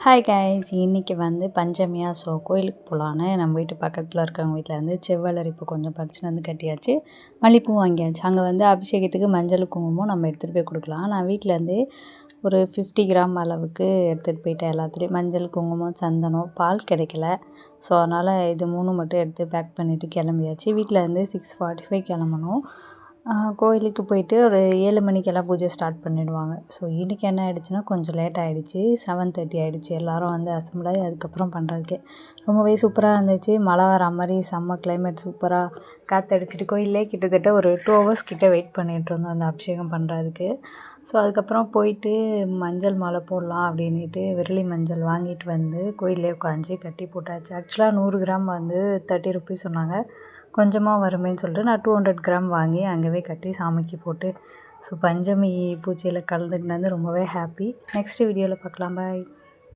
Hi guys, இன்றைக்கி வந்து பஞ்சமியா. So கோயிலுக்கு போகலான்னு நம்ம வீட்டு பக்கத்தில் இருக்கவங்க வீட்டில் வந்து செவ்வலரி இப்போ கொஞ்சம் பறிச்சுன்னு வந்து கட்டியாச்சு. மல்லிப்பூ வாங்கியாச்சு. அங்கே வந்து அபிஷேகத்துக்கு மஞ்சள் குங்குமம் நம்ம எடுத்துகிட்டு போய் கொடுக்கலாம். நான் வீட்டிலேருந்து ஒரு 50 கிராம் அளவுக்கு எடுத்துகிட்டு போயிட்டேன். எல்லாத்துலேயும் மஞ்சள், குங்குமம், சந்தனம், பால் கிடைக்கல. ஸோ அதனால் இது 3 மட்டும் எடுத்து பேக் பண்ணிவிட்டு கிளம்பியாச்சு. வீட்டில் வந்து 6:45 கிளம்பணும். கோயிலுக்கு போயிட்டு ஒரு 7 மணிக்கெல்லாம் பூஜை ஸ்டார்ட் பண்ணிவிடுவாங்க. ஸோ இன்றைக்கி என்ன ஆகிடுச்சின்னா கொஞ்சம் லேட் ஆகிடுச்சி. 7:30 ஆகிடுச்சி. எல்லோரும் வந்து அசம்பிள் ஆகி அதுக்கப்புறம் பண்ணுறதுக்கே ரொம்பவே சூப்பராக இருந்துச்சு. மழை வர மாதிரி செம்ம கிளைமேட், சூப்பராக காற்றடிச்சிட்டு கோயிலே கிட்டத்தட்ட ஒரு 2 ஹவர்ஸ் கிட்டே வெயிட் பண்ணிகிட்டு இருந்தோம் அந்த அபிஷேகம் பண்ணுறதுக்கு. ஸோ அதுக்கப்புறம் போயிட்டு மஞ்சள் மாலை போடலாம் அப்படின்ட்டு விரலி மஞ்சள் வாங்கிட்டு வந்து கோயிலே உட்காந்து கட்டி போட்டாச்சு. ஆக்சுவலாக 100 கிராம் வந்து 30 ருபீஸ் சொன்னாங்க. கொஞ்சமாக வருமேன்னு சொல்லிட்டு நான் 200 கிராம் வாங்கி அங்கேவே கட்டி சாமிக்கு போட்டு ஸோ பஞ்சமி பூஜையில் கலந்துக்கினது ரொம்பவே ஹாப்பி. நெக்ஸ்ட் வீடியோவில் பார்க்கலாம். பாய்.